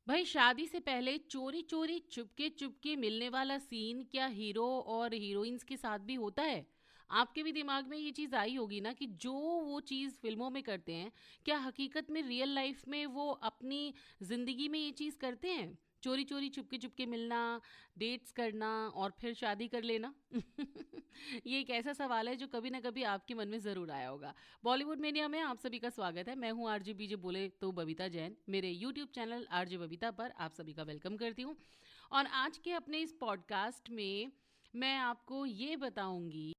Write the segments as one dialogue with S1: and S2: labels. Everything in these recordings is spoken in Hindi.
S1: भाई शादी से पहले चोरी चोरी चुपके चुपके मिलने वाला सीन क्या हीरो और हीरोइंस के साथ भी होता है? आपके भी दिमाग में ये चीज़ आई होगी ना कि जो वो चीज़ फिल्मों में करते हैं, क्या हकीकत में रियल लाइफ में वो अपनी ज़िंदगी में ये चीज़ करते हैं? चोरी चोरी चुपके चुपके मिलना, डेट्स करना और फिर शादी कर लेना। ये एक ऐसा सवाल है जो कभी ना कभी आपके मन में ज़रूर आया होगा। बॉलीवुड मेनिया में आप सभी का स्वागत है। मैं हूँ आरजे बीजे बोले तो बबीता जैन। मेरे यूट्यूब चैनल आरजे बबीता पर आप सभी का वेलकम करती हूँ। और आज के अपने इस पॉडकास्ट में मैं आपको ये बताऊंगी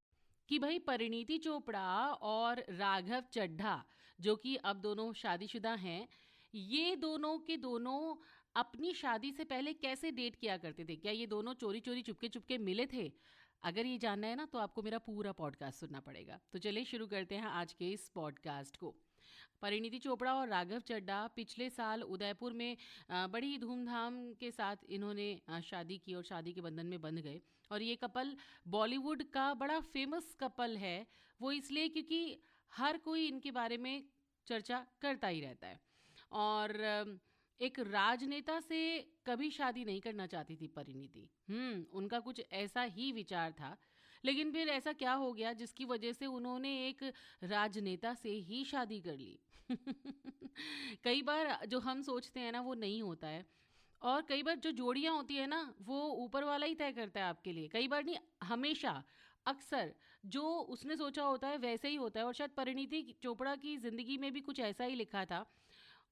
S1: कि भाई परिणीति चोपड़ा और राघव चड्ढा, जो कि अब दोनों शादीशुदा हैं, ये दोनों के दोनों अपनी शादी से पहले कैसे डेट किया करते थे। क्या ये दोनों चोरी चोरी चुपके चुपके मिले थे? अगर ये जानना है ना तो आपको मेरा पूरा पॉडकास्ट सुनना पड़ेगा। तो चलिए शुरू करते हैं आज के इस पॉडकास्ट को। परिणीति चोपड़ा और राघव चड्ढा पिछले साल उदयपुर में बड़ी ही धूमधाम के साथ इन्होंने शादी की और शादी के बंधन में बंध गए। और ये कपल बॉलीवुड का बड़ा फेमस कपल है। वो इसलिए क्योंकि हर कोई इनके बारे में चर्चा करता ही रहता है। और एक राजनेता से कभी शादी नहीं करना चाहती थी परिणीति। उनका कुछ ऐसा ही विचार था। लेकिन फिर ऐसा क्या हो गया जिसकी वजह से उन्होंने एक राजनेता से ही शादी कर ली। कई बार जो हम सोचते हैं ना वो नहीं होता है। और कई बार जो जोड़ियां होती है ना वो ऊपर वाला ही तय करता है आपके लिए। कई बार नहीं, हमेशा, अक्सर जो उसने सोचा होता है वैसे ही होता है। और शायद परिणीति चोपड़ा की ज़िंदगी में भी कुछ ऐसा ही लिखा था।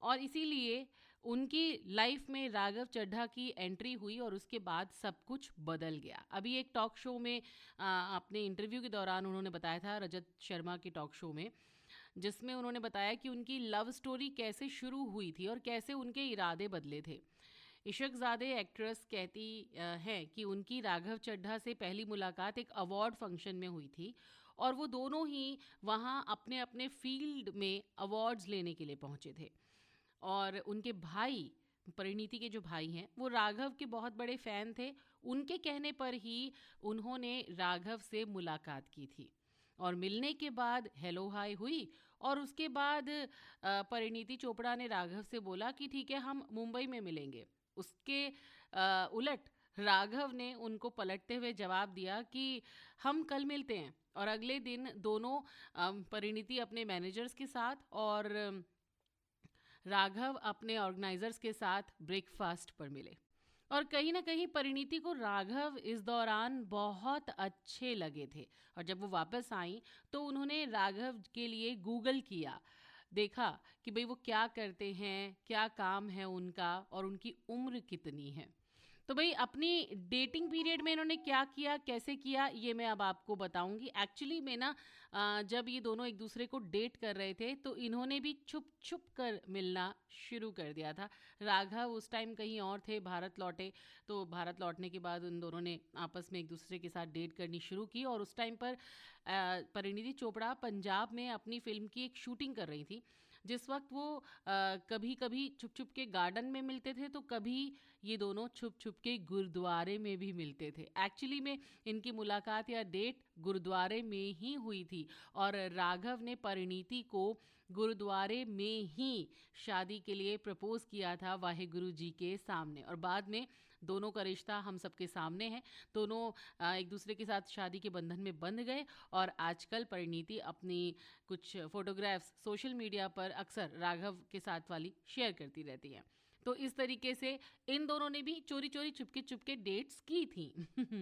S1: और इसीलिए उनकी लाइफ में राघव चड्ढा की एंट्री हुई और उसके बाद सब कुछ बदल गया। अभी एक टॉक शो में अपने इंटरव्यू के दौरान उन्होंने बताया था, रजत शर्मा के टॉक शो में, जिसमें उन्होंने बताया कि उनकी लव स्टोरी कैसे शुरू हुई थी और कैसे उनके इरादे बदले थे। इशकजादे एक्ट्रेस कहती है कि उनकी राघव चड्ढा से पहली मुलाकात एक अवार्ड फंक्शन में हुई थी। और वो दोनों ही वहाँ अपने अपने फील्ड में अवार्ड्स लेने के लिए पहुँचे थे। और उनके भाई, परिणीति के जो भाई हैं, वो राघव के बहुत बड़े फ़ैन थे। उनके कहने पर ही उन्होंने राघव से मुलाकात की थी। और मिलने के बाद हेलो हाय हुई। और उसके बाद परिणीति चोपड़ा ने राघव से बोला कि ठीक है, हम मुंबई में मिलेंगे। उसके उलट राघव ने उनको पलटते हुए जवाब दिया कि हम कल मिलते हैं। और अगले दिन दोनों, परिणीति अपने मैनेजर्स के साथ और राघव अपने ऑर्गेनाइजर्स के साथ ब्रेकफास्ट पर मिले। और कहीं ना कहीं परिणीति को राघव इस दौरान बहुत अच्छे लगे थे। और जब वो वापस आई तो उन्होंने राघव के लिए गूगल किया, देखा कि भाई वो क्या करते हैं, क्या काम है उनका और उनकी उम्र कितनी है। तो भाई अपनी डेटिंग पीरियड में इन्होंने क्या किया, कैसे किया, ये मैं अब आपको बताऊंगी। एक्चुअली में ना जब ये दोनों एक दूसरे को डेट कर रहे थे तो इन्होंने भी छुप छुप कर मिलना शुरू कर दिया था। राघव उस टाइम कहीं और थे, भारत लौटे। तो भारत लौटने के बाद उन दोनों ने आपस में एक दूसरे के साथ डेट करनी शुरू की। और उस टाइम पर परिणीति चोपड़ा पंजाब में अपनी फिल्म की एक शूटिंग कर रही थी। जिस वक्त वो कभी कभी छुप छुप के गार्डन में मिलते थे तो कभी ये दोनों छुप छुप के गुरुद्वारे में भी मिलते थे। एक्चुअली में इनकी मुलाकात या डेट गुरुद्वारे में ही हुई थी। और राघव ने परिणीति को गुरुद्वारे में ही शादी के लिए प्रपोज किया था, वाहेगुरु जी के सामने। और बाद में दोनों का रिश्ता हम सबके सामने है। दोनों एक दूसरे के साथ शादी के बंधन में बंध गए। और आजकल परिणीति अपनी कुछ फोटोग्राफ्स सोशल मीडिया पर अक्सर राघव के साथ वाली शेयर करती रहती हैं। तो इस तरीके से इन दोनों ने भी चोरी चोरी चुपके चुपके डेट्स की थी।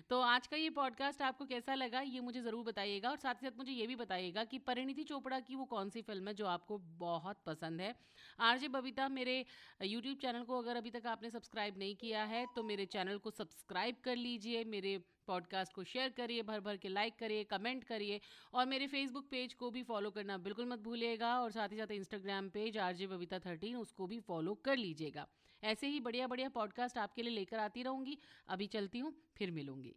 S1: तो आज का ये पॉडकास्ट आपको कैसा लगा ये मुझे ज़रूर बताइएगा। और साथ ही साथ मुझे ये भी बताइएगा कि परिणीति चोपड़ा की वो कौन सी फिल्म है जो आपको बहुत पसंद है। आरजे बबीता मेरे यूट्यूब चैनल को अगर अभी तक आपने सब्सक्राइब नहीं किया है तो मेरे चैनल को सब्सक्राइब कर लीजिए। मेरे पॉडकास्ट को शेयर करिए, भर भर के लाइक करिए, कमेंट करिए। और मेरे फेसबुक पेज को भी फॉलो करना बिल्कुल मत भूलिएगा। और साथ ही साथ इंस्टाग्राम पेज आरजे बबीता 13, उसको भी फॉलो कर लीजिएगा। ऐसे ही बढ़िया बढ़िया पॉडकास्ट आपके लिए लेकर आती रहूँगी। अभी चलती हूँ, फिर मिलूंगी।